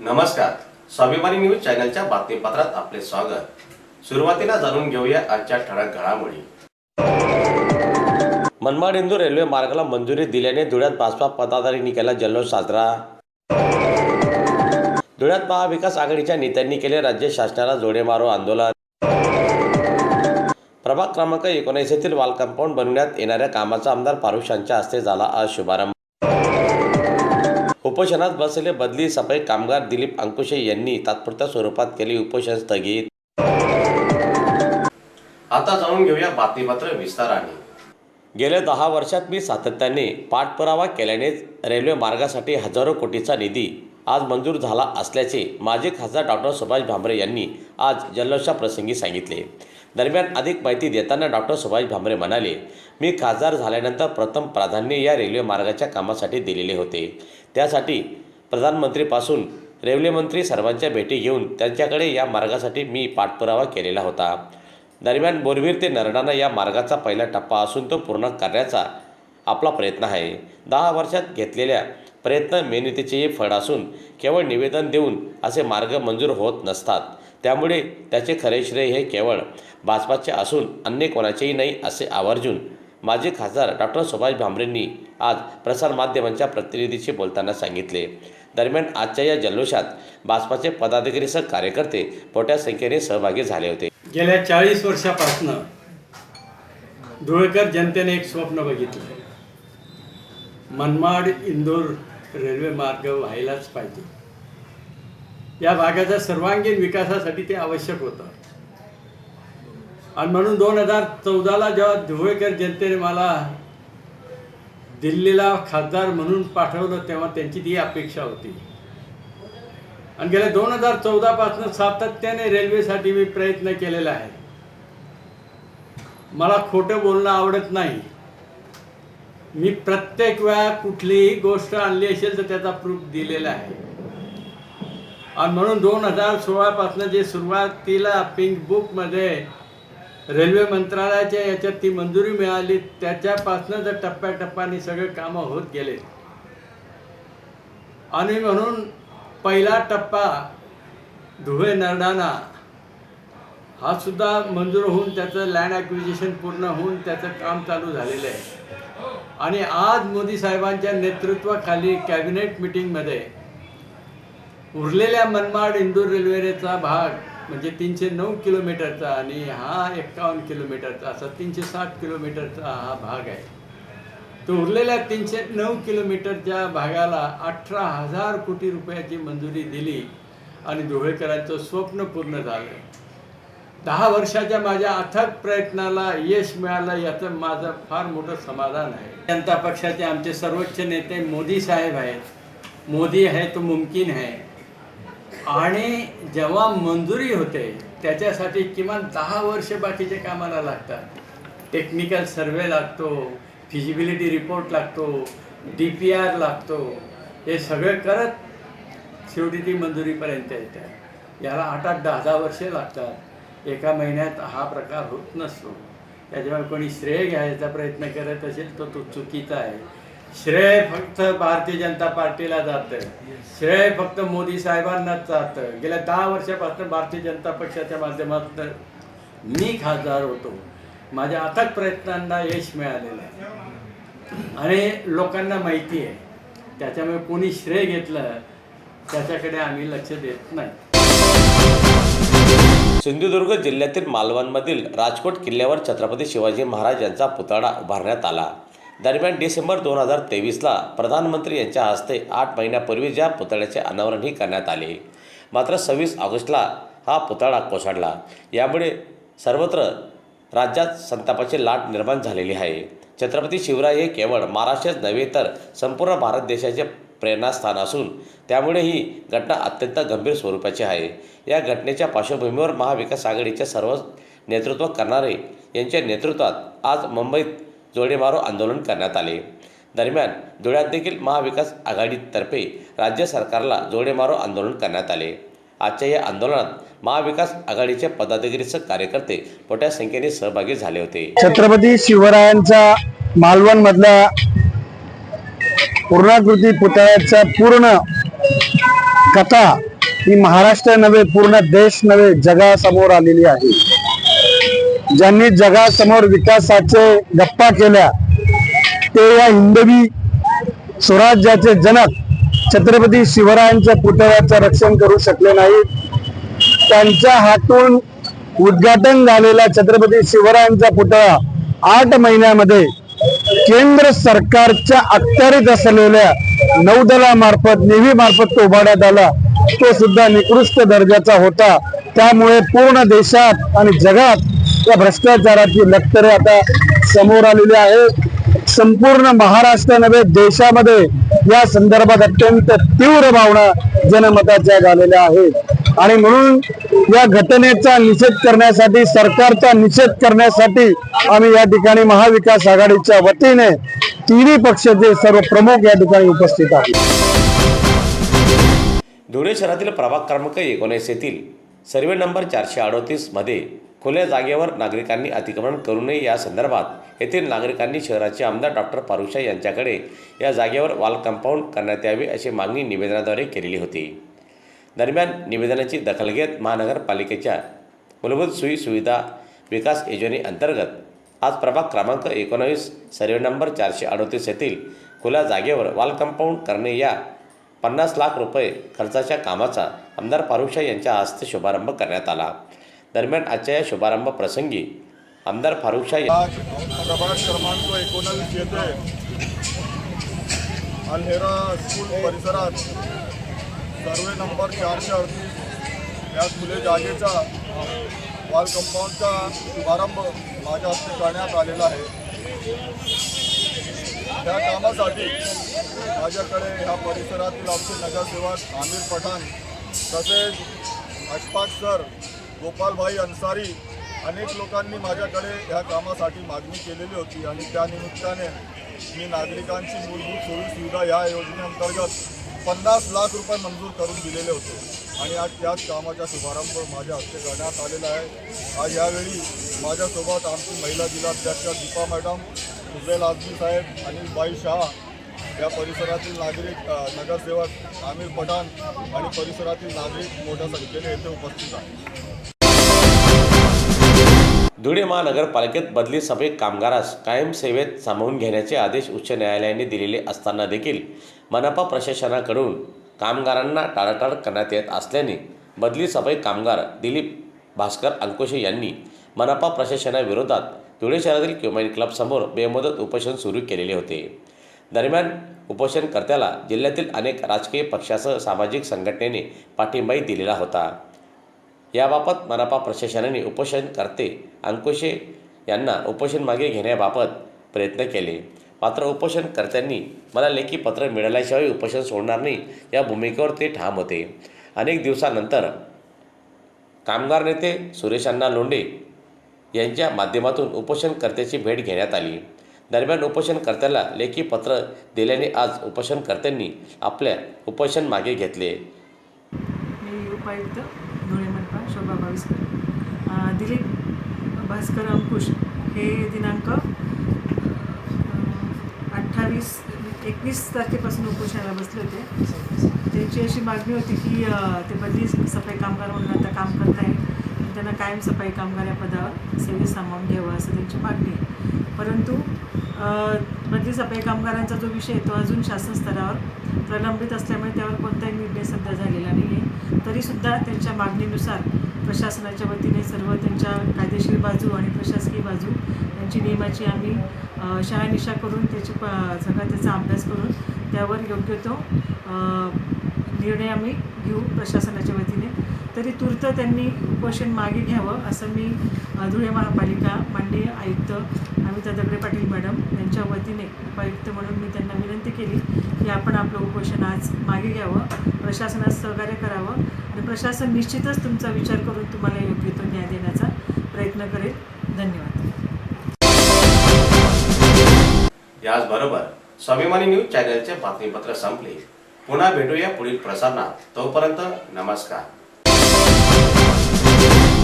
नमस्कार, स्वाभिमानी न्यूज चॅनलच्या बातमीपत्रात आपले स्वागत। सुरुवातीला जाणून घेऊया आजच्या ठळक घडामोडी। मनमाड इंदूर रेल्वे मार्गाला मंजुरी दिल्याने धुळ्यात भाजपा पदाधिकाऱ्यांनी केला जल्लोष साजरा। धुळ्यात महाविकास आघाडीच्या नेत्यांनी केले राज्य शासनाला जोडे मारो आंदोलन। प्रभाग क्रमांक 19 येथील वॉल कंपाऊंड बनवण्यात येणाऱ्या कामाचा आमदार फारुख यांच्या हस्ते झाला आज शुभारंभ। उपोषणात बसलेले बदली सफाई कामगार दिलीप अंकुशे यांनी तात्पुरत्या स्वरूपात केले उपोषण स्थगित। आता जाणून घेऊया बातमीपत्र विस्ताराने। गेल्या 10 वर्षात मी सातत्याने पाठपुरावा केल्यानेच रेल्वे मार्गासाठी हजारो कोटीचा निधी आज मंजूर झाला असल्याचे माजी खासदार डॉक्टर सुभाष भामरे यांनी आज जल्लोषा प्रसंगी सांगितले। दरम्यान अधिक माहिती देताना डॉक्टर सुभाष भामरे म्हणाले, मी खासदार झाल्यानंतर प्रथम प्राधान्य या रेल्वे मार्गाच्या कामासाठी दिलेले होते। त्यासाठी प्रधानमंत्रीपासून रेल्वे मंत्री सर्वांच्या भेटी घेऊन त्यांच्याकडे या मार्गासाठी मी पाठपुरावा केलेला होता। दरम्यान बोरवीर ते नरडाणा या मार्गाचा पहिला टप्पा असून तो पूर्ण करण्याचा आपला प्रयत्न आहे। 10 वर्षात घेतलेल्या प्रयत्न मेहनतीचे फळ असून केवळ निवेदन देऊन असे मार्ग मंजूर होत नसतात। त्यामुळे त्याचे खरे श्रेय हे केवळ भाजपाचे असून अन्य कोणाचेही नाही असे आवर्जून माजी खासदार डॉक्टर सुभाष भामरेंनी आज प्रसारमाध्यमांच्या प्रतिनिधीशी बोलताना सांगितले। दरम्यान आजच्या या जल्लोषात भाजपाचे पदाधिकारीसह कार्यकर्ते मोठ्या संख्येने सहभागी झाले होते। गेल्या 40 वर्षापासून धुळेकर जनतेने एक स्वप्न बघितलं, मनमाड इंदूर रेल्वे मार्ग व्हायलाच पाहिजे। या भागाच्या सर्वांगीण विकासासाठी ते आवश्यक होतं आणि म्हणून 2014ला जेव्हा धुळेकर जनतेने मला दिल्लीला खासदार म्हणून पाठवलं तेव्हा त्यांची ती अपेक्षा होती आणि गेल्या 2014 पासून सातत्याने रेल्वेसाठी मी प्रयत्न केलेला आहे। मला खोटं बोलणं आवडत नाही। मी प्रत्येक वेळा कुठलीही गोष्ट आणली असेल तर त्याचा प्रूफ दिलेला आहे आणि म्हणून 2016 पासून जे सुरुवातीला पिंक बुकमध्ये रेल्वे मंत्रालयाच्या याच्यात ती मंजुरी मिळाली त्याच्यापासून जर टप्प्याटप्प्याने सगळे कामं होत गेले आणि म्हणून पहिला टप्पा धुळे नरडाणा हा सुद्धा मंजूर होऊन त्याचं लँड ॲक्विजिशन पूर्ण होऊन त्याचं काम चालू झालेलं आहे आणि आज मोदी साहेबांच्या नेतृत्वाखाली कॅबिनेट मीटिंगमध्ये उरलेल्या मनमाड इंदूर रेल्वेचा भाग म्हणजे 309 किलोमीटरचा आणि हा 51 किलोमीटरचा असा 360 किलोमीटरचा हा भाग आहे। तो उरलेल्या 309 किलोमीटरच्या भागाला 18,000 कोटी रुपयाची मंजुरी दिली आणि धुळेकरांचं स्वप्न पूर्ण झालं। 10 वर्षाच्या माझ्या अथक प्रयत्नाला यश मिळालं याचं माझं फार मोठं समाधान आहे। जनता पक्षाचे आमचे सर्वोच्च नेते मोदी साहेब आहेत। मोदी है तो मुमकिन है आणि जेव्हा मंजुरी होते त्याच्यासाठी किमान 10 वर्ष बाकीचे कामाला लागतात। टेक्निकल सर्वे लागतो, फिजिबिलिटी रिपोर्ट लागतो, DPR लागतो, हे सगळं करत शेवटी ती मंजुरीपर्यंत येते। याला 8-10 वर्षे लागतात। एका महिन्यात हा प्रकार होत नसतो। त्याच्यामुळे कोणी श्रेय घ्यायचा प्रयत्न करत असेल तो चुकीचा आहे। श्रेय फक्त भारतीय जनता पार्टीला जातं, श्रेय फक्त मोदी साहेबांनाच जातं। गेल्या 10 वर्षापासून भारतीय जनता पक्षाच्या माध्यमातून मी खासदार होतो। माझ्या अथक प्रयत्नांना यश मिळालेलं आहे आणि लोकांना माहिती आहे। त्याच्यामुळे कोणी श्रेय घेतलं त्याच्याकडे आम्ही लक्ष देत नाही। सिंधुदुर्ग जिल्ह्यातील मालवणमधील राजकोट किल्ल्यावर छत्रपती शिवाजी महाराज यांचा पुतळा उभारण्यात आला। दरम्यान डिसेंबर 2023ला प्रधानमंत्री यांच्या हस्ते 8 महिन्यापूर्वी ज्या पुतळ्याचे अनावरणही करण्यात आले, मात्र 26 ऑगस्टला हा पुतळा कोसळला। यामुळे सर्वत्र राज्यात संतापाची लाट निर्माण झालेली आहे। छत्रपती शिवराय हे केवळ महाराष्ट्रच नव्हे तर संपूर्ण भारत देशाचे प्रेरणास्थान असून त्यामुळे ही घटना अत्यंत गंभीर स्वरूपाची आहे। या घटनेच्या पार्श्वभूमीवर महाविकास आघाडीचे सर्व नेतृत्व करणारे यांच्या नेतृत्वात आज मुंबईत जोडे मारो आंदोलन करण्यात आले। दरम्यान धुळ्यात देखील महाविकास आघाडीतर्फे राज्य सरकारला जोडे मारो आंदोलन करण्यात आले। आजच्या या आंदोलनात महाविकास आघाडीचे पदाधिकारीसह कार्यकर्ते मोठ्या संख्येने सहभागी झाले होते। छत्रपती शिवरायांचा मालवण मधला पूर्णाकृती पुतळ्याचा पूर्ण कथा ही महाराष्ट्र नव्हे पूर्ण देश नव्हे जगासमोर आलेली आहे. ज्यांनी जगासमोर विकासाचे गप्पा केल्या ते या हिंदवी स्वराज्याचे जनक छत्रपती शिवरायांच्या पुतळ्याचं रक्षण करू शकले नाहीत. त्यांच्या हातून उद्घाटन झालेला छत्रपती शिवरायांचा पुतळा 8 महिन्यामध्ये केंद्र सरकारच्या अखत्यारीत असलेल्या नौदलामार्फत नेव्ही मार्फत तो उभारण्यात आला. तो सुद्धा निकृष्ट दर्जाचा होता. त्यामुळे पूर्ण देशात आणि जगात या भ्रष्टाचाराची लष्करे आता समोर आलेली आहे. संपूर्ण महाराष्ट्र नव्हे देशामध्ये या संदर्भात अत्यंत तीव्र भावना जनमताच्या झालेल्या आहेत आणि म्हणून या घटनेचा निषेध करण्यासाठी, सरकारचा निषेध करण्यासाठी आम्ही या ठिकाणी महाविकास आघाडीच्या वतीने तिन्ही पक्षाचे सर्व प्रमुख या ठिकाणी उपस्थित आहेत. धुळे शहरातील प्रभाग क्रमांक 19 येथील सर्वे नंबर 438 मध्ये खुल्या जागेवर नागरिकांनी अतिक्रमण करू नये या संदर्भात येथील नागरिकांनी शहराचे आमदार डॉक्टर फारुकशाह यांच्याकडे या जागेवर वॉल कंपाऊंड करण्यात यावे अशी मागणी निवेदनाद्वारे केलेली होती. दरम्यान निवेदनाची दखल घेत महानगरपालिकेच्या मूलभूत सोयी सुविधा विकास योजनेअंतर्गत आज प्रभाग क्रमांक 19 सर्वे नंबर 438 येथील खुल्या जागेवर वॉल कंपाऊंड करणे या 50 लाख रुपये खर्चाच्या कामाचा आमदार फारुकशाह यांच्या हस्ते शुभारंभ करण्यात आला. दरम्यान आजच्या या शुभारंभ प्रसंगी आमदार फारुकशाह प्रभाग क्रमांक 19 येथे अल्हेरा स्कूल परिसरात सर्वे नंबर 438 या खुले जागेचा वॉल कंपाऊंडचा शुभारंभ माझ्या हस्ते करण्यात आलेला आहे. त्या कामासाठी माझ्याकडे ह्या परिसरातील आमचे नगरसेवक आमिर पठाण तसेच अशफाक सर, गोपालभाई अन्सारी अनेक लोकांनी माझ्याकडे ह्या कामासाठी मागणी केलेली होती आणि त्या निमित्ताने मी नागरिकांची मूलभूत सोयी सुविधा या योजनेअंतर्गत 50 लाख रुपये मंजूर करून दिलेले होते आणि आज त्याच कामाचा शुभारंभ माझ्या हस्ते करण्यात आलेला आहे. आज यावेळी माझ्यासोबत आमची महिला जिल्हाध्यक्ष दीपा मॅडम, फुजेल आझमी साहेब, अनिल बाई शाह, या परिसरातील नागरिक, नगरसेवक आमिर पठाण आणि परिसरातील नागरिक मोठ्या संख्येने येथे उपस्थित आहेत. धुळे महानगरपालिकेत बदली सभेत कामगारास कायम सेवेत सामावून घेण्याचे आदेश उच्च न्यायालयाने दिलेले असताना देखील मनपा प्रशासनाकडून कामगारांना टाळाटाळ करण्यात येत असल्याने बदली सभेत कामगार दिलीप भास्कर अंकुशे यांनी मनपा प्रशासनाविरोधात धुळे शहरातील क्युमाइन क्लबसमोर बेमुदत उपोषण सुरू केलेले होते. दरम्यान उपोषणकर्त्याला जिल्ह्यातील अनेक राजकीय पक्षासह सामाजिक संघटनेने पाठिंबाही दिलेला होता. याबाबत मनपा प्रशासनाने उपोषणकर्ते अंकुशे यांना उपोषण मागे घेण्याबाबत प्रयत्न केले. मात्र उपोषणकर्त्यांनी मला लेखी पत्र मिळाल्याशिवाय उपोषण सोडणार नाही या भूमिकेवर ते ठाम होते. अनेक दिवसानंतर कामगार नेते सुरेश अण्णा लोंढे यांच्या माध्यमातून उपोषणकर्त्याची भेट घेण्यात आली. दरम्यान उपोषणकर्त्याला लेखी पत्र दिल्याने आज उपोषणकर्त्यांनी आपल्या उपोषण मागे घेतले. मी उपायुक्त धुळे मनपा शोभा भाविस्कर, दिलीप भास्कर अंकुश हे दिनांक 21 तारखेपासून उपोषणाला बसले होते. त्यांची अशी मागणी होती की ते बदली सफाई कामगार म्हणून आता काम करत आहे, त्यांना कायम सफाई कामगार या पदावर सेवेत सामावून घ्यावं असं त्यांची मागणी आहे. परंतु बदली सफाई कामगारांचा जो विषय आहे तो अजून शासन स्तरावर प्रलंबित असल्यामुळे त्यावर कोणताही निर्णय सध्या झालेला नाही आहे. तरीसुद्धा त्यांच्या मागणीनुसार प्रशासनाच्या वतीने सर्व त्यांच्या कायदेशीर बाजू आणि प्रशासकीय बाजू यांची नियमाची आम्ही शहानिशा करून सगळा त्याचा अभ्यास करून त्यावर योग्य तो निर्णय आम्ही घेऊ प्रशासनाच्या वतीने. तरी तूर्त त्यांनी उपोषण मागे घ्यावं असं मी धुळे महापालिका माननीय आयुक्त अमिता दगडे पाटील मॅडम यांच्या वतीने उपायुक्त म्हणून मी त्यांना विनंती केली की आपण आपलं उपोषण आज मागे घ्यावं, प्रशासनास सहकार्य करावं आणि प्रशासन निश्चितच तुमचा विचार करून तुम्हाला योग्य तो न्याय देण्याचा प्रयत्न करेल. धन्यवाद. याचबरोबर स्वाभिमानी न्यूज चॅनलचे बातमीपत्र संपले. पुन्हा भेटूया पुढील प्रसारणात. तोपर्यंत नमस्कार.